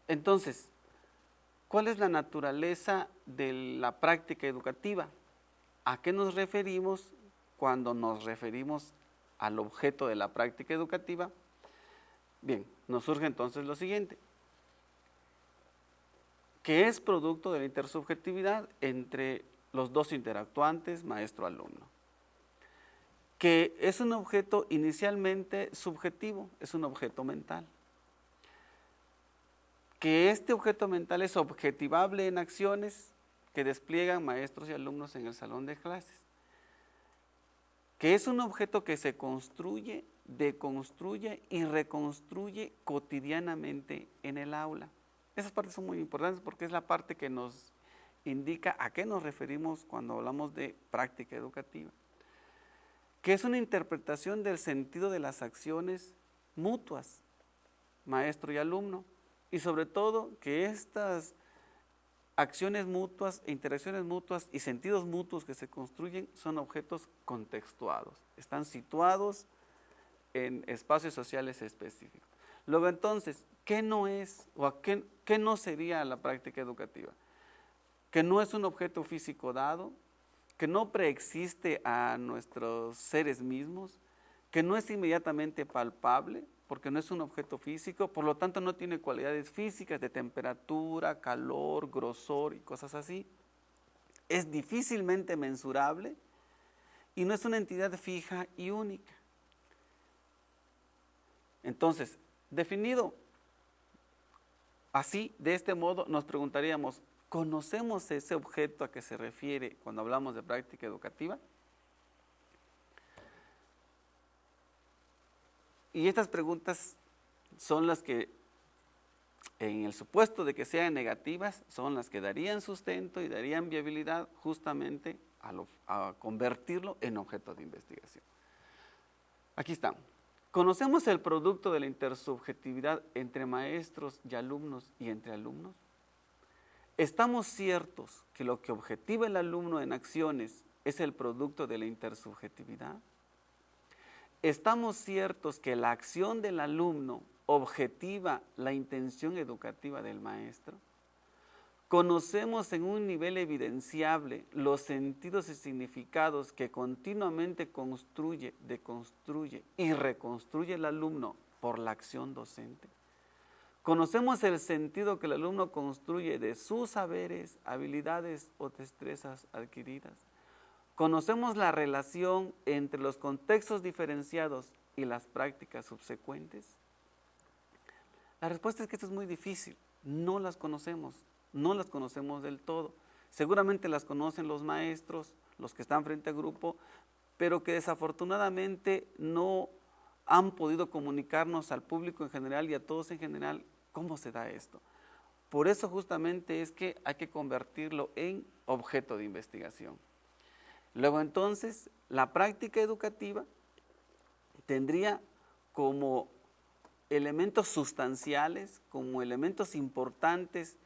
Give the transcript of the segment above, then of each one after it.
Entonces, ¿cuál es la naturaleza de la práctica educativa? ¿A qué nos referimos cuando nos referimos al objeto de la práctica educativa? Bien, nos surge entonces lo siguiente, que es producto de la intersubjetividad entre los dos interactuantes, maestro-alumno, que es un objeto inicialmente subjetivo, es un objeto mental, que este objeto mental es objetivable en acciones que despliegan maestros y alumnos en el salón de clases, que es un objeto que se construye, deconstruye y reconstruye cotidianamente en el aula. Esas partes son muy importantes porque es la parte que nos indica a qué nos referimos cuando hablamos de práctica educativa, que es una interpretación del sentido de las acciones mutuas, maestro y alumno, y sobre todo que estas acciones mutuas, interacciones mutuas y sentidos mutuos que se construyen son objetos contextuados, están situados en espacios sociales específicos. Luego entonces, ¿qué no es o qué no sería la práctica educativa? Que no es un objeto físico dado, que no preexiste a nuestros seres mismos, que no es inmediatamente palpable, porque no es un objeto físico, por lo tanto no tiene cualidades físicas de temperatura, calor, grosor y cosas así. Es difícilmente mensurable y no es una entidad fija y única. Entonces, definido así, de este modo, nos preguntaríamos, ¿conocemos ese objeto a que se refiere cuando hablamos de práctica educativa? Y estas preguntas son las que, en el supuesto de que sean negativas, son las que darían sustento y darían viabilidad justamente a convertirlo en objeto de investigación. Aquí está. ¿Conocemos el producto de la intersubjetividad entre maestros y alumnos y entre alumnos? ¿Estamos ciertos que lo que objetiva el alumno en acciones es el producto de la intersubjetividad? ¿Estamos ciertos que la acción del alumno objetiva la intención educativa del maestro? ¿Conocemos en un nivel evidenciable los sentidos y significados que continuamente construye, deconstruye y reconstruye el alumno por la acción docente? ¿Conocemos el sentido que el alumno construye de sus saberes, habilidades o destrezas adquiridas? ¿Conocemos la relación entre los contextos diferenciados y las prácticas subsecuentes? La respuesta es que esto es muy difícil, no las conocemos del todo. Seguramente las conocen los maestros, los que están frente al grupo, pero que desafortunadamente no han podido comunicarnos al público en general y a todos en general cómo se da esto. Por eso justamente es que hay que convertirlo en objeto de investigación. Luego entonces, la práctica educativa tendría como elementos sustanciales, como elementos importantes,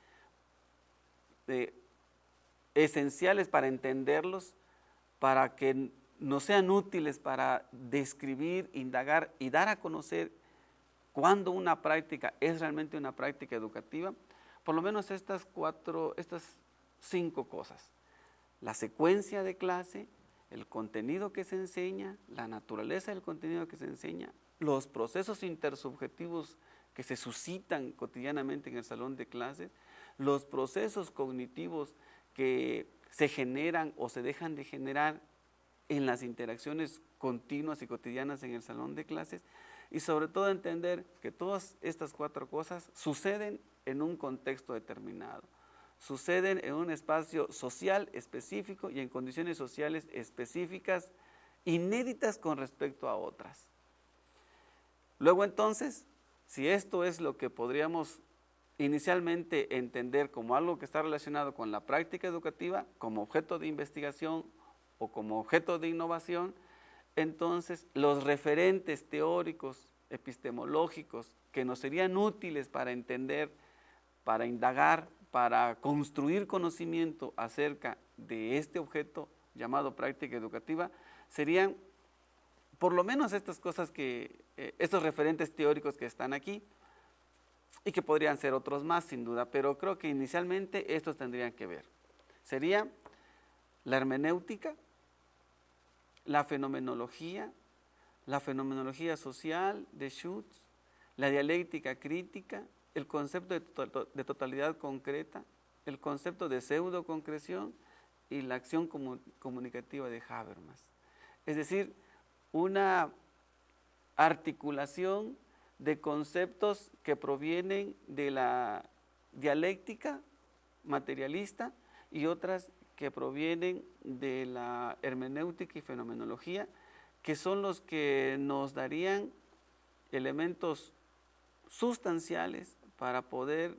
esenciales para entenderlos, para que nos sean útiles para describir, indagar y dar a conocer cuándo una práctica es realmente una práctica educativa, por lo menos estas 5 cosas. La secuencia de clase, el contenido que se enseña, la naturaleza del contenido que se enseña, los procesos intersubjetivos que se suscitan cotidianamente en el salón de clases, los procesos cognitivos que se generan o se dejan de generar en las interacciones continuas y cotidianas en el salón de clases, y sobre todo entender que todas estas 4 cosas suceden en un contexto determinado, suceden en un espacio social específico y en condiciones sociales específicas, inéditas con respecto a otras. Luego entonces, si esto es lo que podríamos inicialmente entender como algo que está relacionado con la práctica educativa, como objeto de investigación o como objeto de innovación, entonces los referentes teóricos, epistemológicos, que nos serían útiles para entender, para indagar, para construir conocimiento acerca de este objeto llamado práctica educativa, serían por lo menos estas cosas estos referentes teóricos que están aquí. y que podrían ser otros más sin duda, pero creo que inicialmente estos tendrían que ver. Sería la hermenéutica, la fenomenología social de Schutz, la dialéctica crítica, el concepto de totalidad concreta, el concepto de pseudo-concreción y la acción comunicativa de Habermas. Es decir, una articulación de conceptos que provienen de la dialéctica materialista y otras que provienen de la hermenéutica y fenomenología, que son los que nos darían elementos sustanciales para poder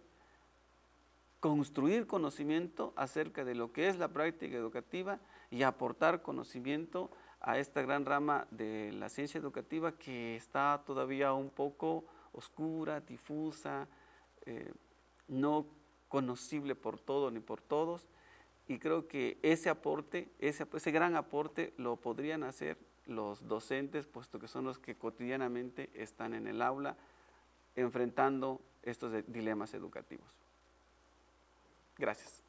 construir conocimiento acerca de lo que es la práctica educativa y aportar conocimiento a esta gran rama de la ciencia educativa que está todavía un poco oscura, difusa, no conocible por todo ni por todos, y creo que ese aporte, ese gran aporte lo podrían hacer los docentes, puesto que son los que cotidianamente están en el aula enfrentando estos dilemas educativos. Gracias.